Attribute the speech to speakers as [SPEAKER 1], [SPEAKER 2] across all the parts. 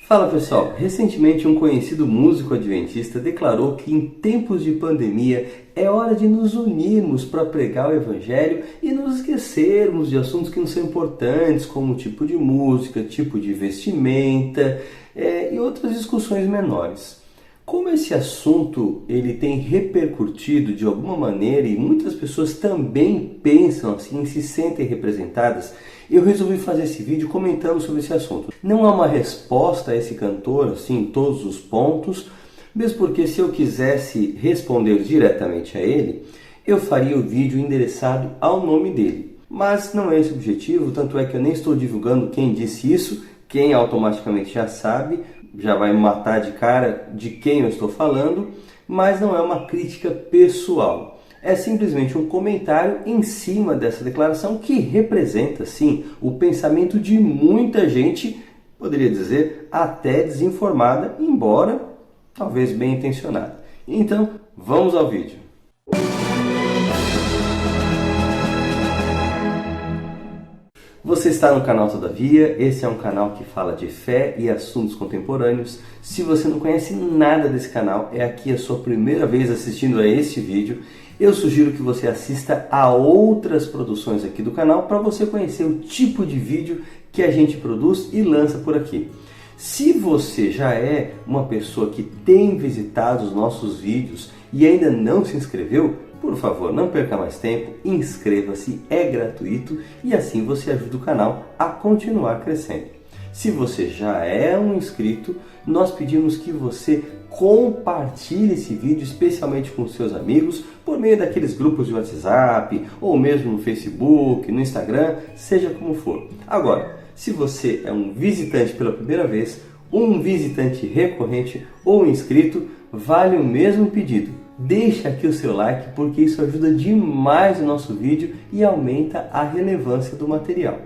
[SPEAKER 1] Fala pessoal, recentemente um conhecido músico adventista declarou que em tempos de pandemia é hora de nos unirmos para pregar o Evangelho e nos esquecermos de assuntos que não são importantes, como tipo de música, tipo de vestimenta e outras discussões menores. Como esse assunto ele tem repercutido de alguma maneira e muitas pessoas também pensam assim, se sentem representadas, eu resolvi fazer esse vídeo comentando sobre esse assunto. Não há uma resposta a esse cantor assim, em todos os pontos, mesmo porque se eu quisesse responder diretamente a ele, eu faria o vídeo endereçado ao nome dele. Mas não é esse o objetivo, tanto é que eu nem estou divulgando quem disse isso, quem automaticamente já sabe, já vai me matar de cara de quem eu estou falando, mas não é uma crítica pessoal. É simplesmente um comentário em cima dessa declaração que representa, sim, o pensamento de muita gente, poderia dizer, até desinformada, embora talvez bem intencionada. Então, vamos ao vídeo. Você está no canal Todavia, esse é um canal que fala de fé e assuntos contemporâneos. Se você não conhece nada desse canal, é aqui a sua primeira vez assistindo a este vídeo, eu sugiro que você assista a outras produções aqui do canal para você conhecer o tipo de vídeo que a gente produz e lança por aqui. Se você já é uma pessoa que tem visitado os nossos vídeos e ainda não se inscreveu, por favor, não perca mais tempo, inscreva-se, é gratuito e assim você ajuda o canal a continuar crescendo. Se você já é um inscrito, nós pedimos que você compartilhe esse vídeo, especialmente com seus amigos, por meio daqueles grupos de WhatsApp, ou mesmo no Facebook, no Instagram, seja como for. Agora, se você é um visitante pela primeira vez, um visitante recorrente ou inscrito, vale o mesmo pedido. Deixa aqui o seu like porque isso ajuda demais o nosso vídeo e aumenta a relevância do material.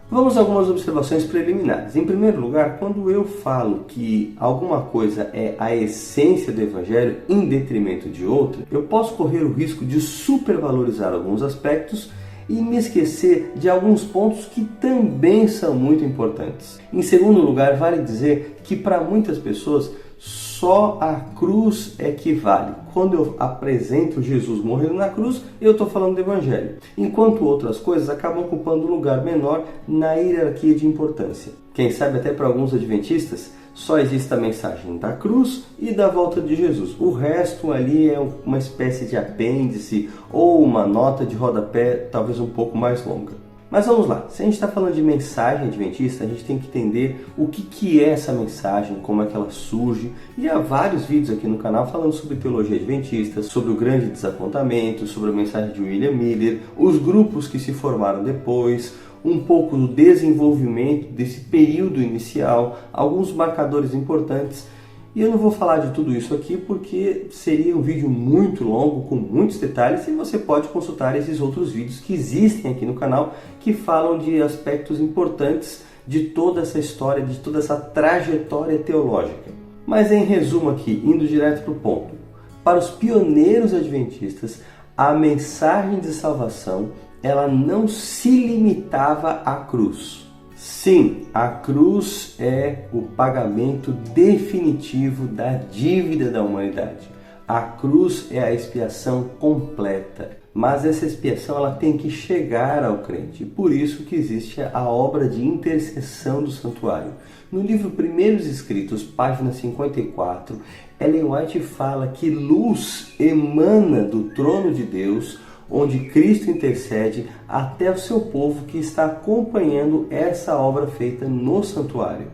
[SPEAKER 1] Vamos a algumas observações preliminares. Em primeiro lugar, quando eu falo que alguma coisa é a essência do Evangelho em detrimento de outra, eu posso correr o risco de supervalorizar alguns aspectos e me esquecer de alguns pontos que também são muito importantes. Em segundo lugar, vale dizer que para muitas pessoas só a cruz é que vale. Quando eu apresento Jesus morrendo na cruz, eu estou falando do Evangelho. Enquanto outras coisas acabam ocupando um lugar menor na hierarquia de importância. Quem sabe até para alguns adventistas, só existe a mensagem da cruz e da volta de Jesus. O resto ali é uma espécie de apêndice ou uma nota de rodapé, talvez um pouco mais longa. Mas vamos lá, se a gente está falando de mensagem adventista, a gente tem que entender o que é essa mensagem, como é que ela surge. E há vários vídeos aqui no canal falando sobre teologia adventista, sobre o grande desapontamento, sobre a mensagem de William Miller, os grupos que se formaram depois, um pouco do desenvolvimento desse período inicial, alguns marcadores importantes. E eu não vou falar de tudo isso aqui porque seria um vídeo muito longo, com muitos detalhes, e você pode consultar esses outros vídeos que existem aqui no canal, que falam de aspectos importantes de toda essa história, de toda essa trajetória teológica. Mas em resumo aqui, indo direto para o ponto, para os pioneiros adventistas, a mensagem de salvação, ela não se limitava à cruz. Sim, a cruz é o pagamento definitivo da dívida da humanidade. A cruz é a expiação completa, mas essa expiação ela tem que chegar ao crente. Por isso que existe a obra de intercessão do santuário. No livro Primeiros Escritos, página 54, Ellen White fala que luz emana do trono de Deus, onde Cristo intercede até o seu povo que está acompanhando essa obra feita no santuário.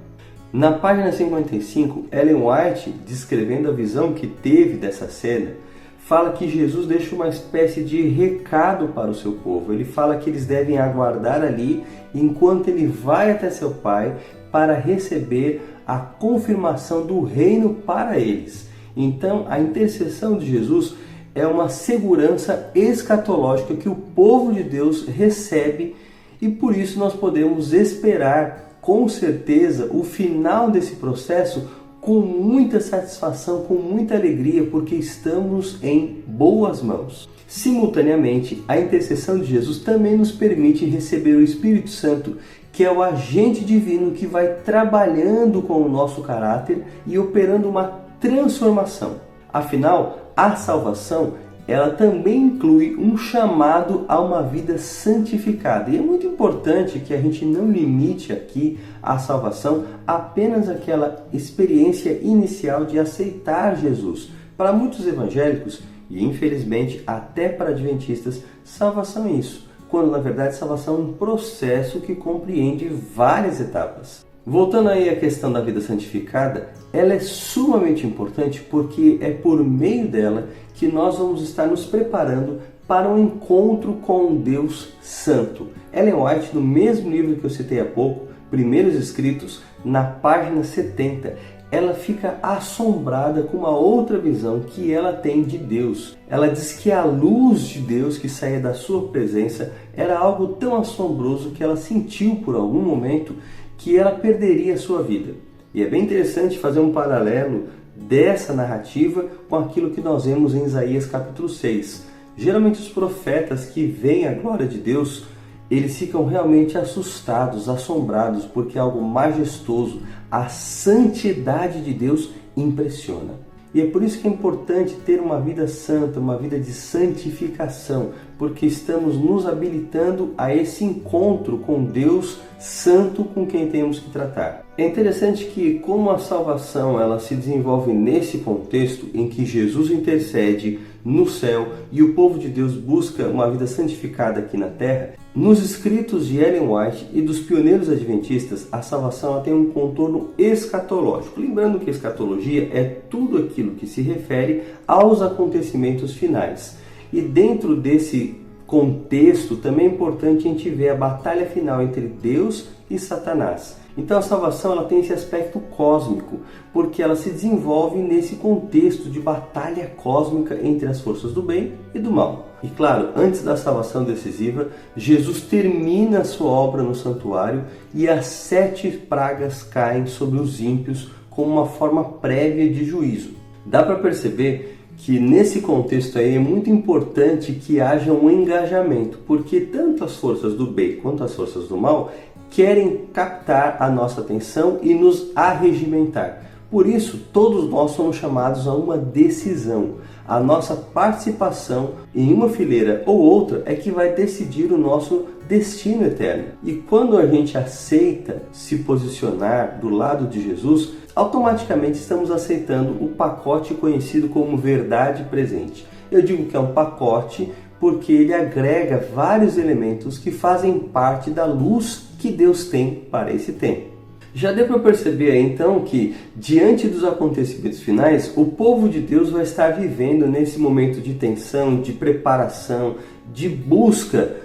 [SPEAKER 1] Na página 55, Ellen White, descrevendo a visão que teve dessa cena, fala que Jesus deixa uma espécie de recado para o seu povo. Ele fala que eles devem aguardar ali enquanto ele vai até seu Pai para receber a confirmação do reino para eles. Então, a intercessão de Jesus é uma segurança escatológica que o povo de Deus recebe e por isso nós podemos esperar com certeza o final desse processo com muita satisfação, com muita alegria, porque estamos em boas mãos. Simultaneamente, a intercessão de Jesus também nos permite receber o Espírito Santo, que é o agente divino que vai trabalhando com o nosso caráter e operando uma transformação. Afinal, a salvação, ela também inclui um chamado a uma vida santificada. E é muito importante que a gente não limite aqui a salvação apenas àquela experiência inicial de aceitar Jesus. Para muitos evangélicos, e infelizmente até para adventistas, salvação é isso, quando na verdade salvação é um processo que compreende várias etapas. Voltando aí à questão da vida santificada, ela é sumamente importante porque é por meio dela que nós vamos estar nos preparando para um encontro com um Deus Santo. Ellen White, no mesmo livro que eu citei há pouco, Primeiros Escritos, na página 70, ela fica assombrada com uma outra visão que ela tem de Deus. Ela diz que a luz de Deus que saía da sua presença era algo tão assombroso que ela sentiu por algum momento que ela perderia a sua vida. E é bem interessante fazer um paralelo dessa narrativa com aquilo que nós vemos em Isaías capítulo 6. Geralmente os profetas que veem a glória de Deus, eles ficam realmente assustados, assombrados, porque algo majestoso, a santidade de Deus impressiona. E é por isso que é importante ter uma vida santa, uma vida de santificação, porque estamos nos habilitando a esse encontro com Deus Santo com quem temos que tratar. É interessante que, como a salvação ela se desenvolve nesse contexto em que Jesus intercede no céu e o povo de Deus busca uma vida santificada aqui na terra, nos escritos de Ellen White e dos pioneiros adventistas, a salvação ela tem um contorno escatológico. Lembrando que a escatologia é tudo aquilo que se refere aos acontecimentos finais. E dentro desse contexto também é importante a gente ver a batalha final entre Deus e Satanás. Então a salvação ela tem esse aspecto cósmico, porque ela se desenvolve nesse contexto de batalha cósmica entre as forças do bem e do mal. E claro, antes da salvação decisiva, Jesus termina a sua obra no santuário e as 7 pragas caem sobre os ímpios como uma forma prévia de juízo. Dá para perceber que nesse contexto aí é muito importante que haja um engajamento, porque tanto as forças do bem quanto as forças do mal querem captar a nossa atenção e nos arregimentar. Por isso, todos nós somos chamados a uma decisão. A nossa participação em uma fileira ou outra é que vai decidir o nosso destino eterno. E quando a gente aceita se posicionar do lado de Jesus, automaticamente estamos aceitando o pacote conhecido como verdade presente. Eu digo que é um pacote porque ele agrega vários elementos que fazem parte da luz que Deus tem para esse tempo. Já deu para perceber aí então que, diante dos acontecimentos finais, o povo de Deus vai estar vivendo nesse momento de tensão, de preparação, de busca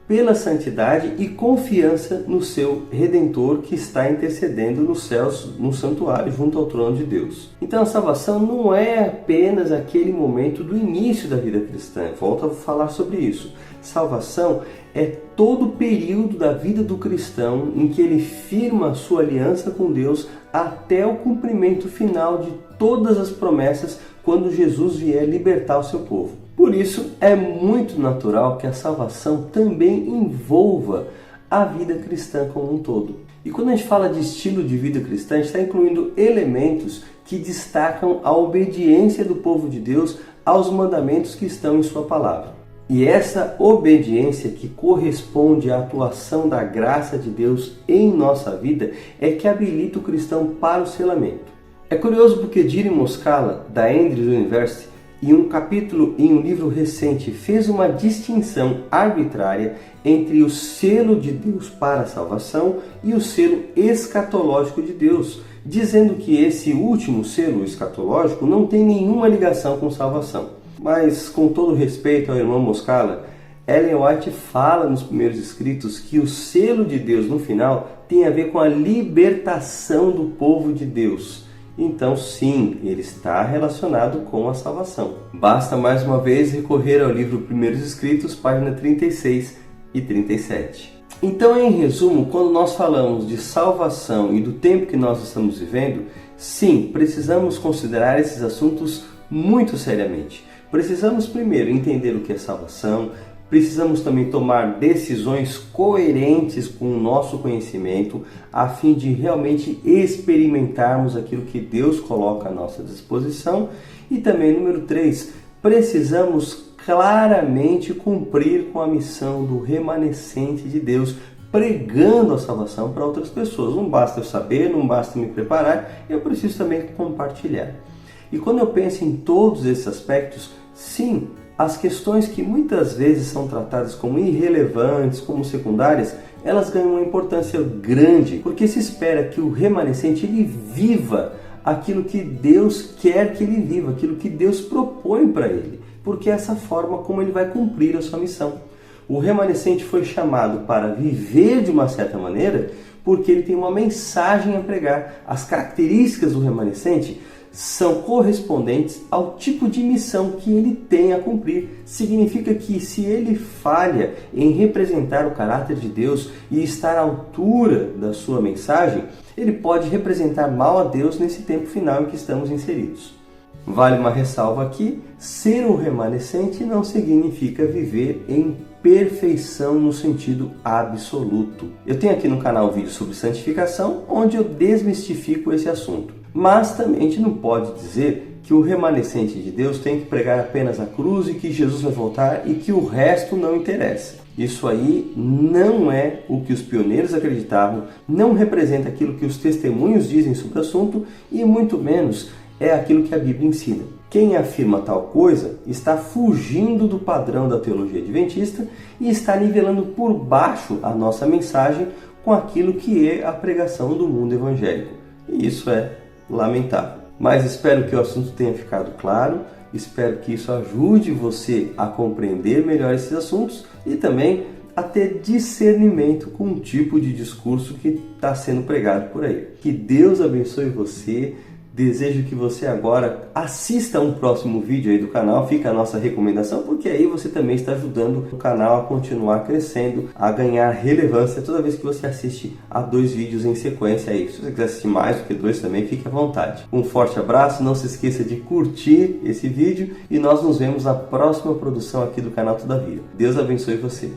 [SPEAKER 1] pela santidade e confiança no seu Redentor que está intercedendo nos céus, no santuário, junto ao trono de Deus. Então a salvação não é apenas aquele momento do início da vida cristã. Volto a falar sobre isso. Salvação é todo o período da vida do cristão em que ele firma a sua aliança com Deus até o cumprimento final de todas as promessas quando Jesus vier libertar o seu povo. Por isso, é muito natural que a salvação também envolva a vida cristã como um todo. E quando a gente fala de estilo de vida cristã, a gente está incluindo elementos que destacam a obediência do povo de Deus aos mandamentos que estão em sua palavra. E essa obediência que corresponde à atuação da graça de Deus em nossa vida é que habilita o cristão para o selamento. É curioso porque Jiri Moskala, da Andrews University, em um capítulo em um livro recente, fez uma distinção arbitrária entre o selo de Deus para a salvação e o selo escatológico de Deus, dizendo que esse último selo escatológico não tem nenhuma ligação com salvação. Mas, com todo respeito ao irmão Moskala, Ellen White fala nos primeiros escritos que o selo de Deus no final tem a ver com a libertação do povo de Deus. Então sim, ele está relacionado com a salvação. Basta mais uma vez recorrer ao livro Primeiros Escritos, página 36 e 37. Então, em resumo, quando nós falamos de salvação e do tempo que nós estamos vivendo, sim, precisamos considerar esses assuntos muito seriamente. Precisamos primeiro entender o que é salvação, precisamos também tomar decisões coerentes com o nosso conhecimento, a fim de realmente experimentarmos aquilo que Deus coloca à nossa disposição. E também, número 3, precisamos claramente cumprir com a missão do remanescente de Deus, pregando a salvação para outras pessoas. Não basta eu saber, não basta me preparar, eu preciso também compartilhar. E quando eu penso em todos esses aspectos, sim, as questões que muitas vezes são tratadas como irrelevantes, como secundárias, elas ganham uma importância grande, porque se espera que o remanescente ele viva aquilo que Deus quer que ele viva, aquilo que Deus propõe para ele, porque é essa forma como ele vai cumprir a sua missão. O remanescente foi chamado para viver de uma certa maneira porque ele tem uma mensagem a pregar. As características do remanescente são correspondentes ao tipo de missão que ele tem a cumprir. Significa que se ele falha em representar o caráter de Deus e estar à altura da sua mensagem, ele pode representar mal a Deus nesse tempo final em que estamos inseridos. Vale uma ressalva aqui: ser um remanescente não significa viver em perfeição no sentido absoluto. Eu tenho aqui no canal um vídeo sobre santificação, onde eu desmistifico esse assunto. Mas também a gente não pode dizer que o remanescente de Deus tem que pregar apenas a cruz e que Jesus vai voltar e que o resto não interessa. Isso aí não é o que os pioneiros acreditavam, não representa aquilo que os testemunhos dizem sobre o assunto e muito menos é aquilo que a Bíblia ensina. Quem afirma tal coisa está fugindo do padrão da teologia adventista e está nivelando por baixo a nossa mensagem com aquilo que é a pregação do mundo evangélico. E isso é lamentável. Mas espero que o assunto tenha ficado claro, espero que isso ajude você a compreender melhor esses assuntos e também a ter discernimento com o tipo de discurso que está sendo pregado por aí. Que Deus abençoe você. Desejo que você agora assista um próximo vídeo aí do canal, fica a nossa recomendação, porque aí você também está ajudando o canal a continuar crescendo, a ganhar relevância toda vez que você assiste a 2 vídeos em sequência aí. Se você quiser assistir mais do que 2 também, fique à vontade. Um forte abraço, não se esqueça de curtir esse vídeo e nós nos vemos na próxima produção aqui do canal Todavia. Deus abençoe você.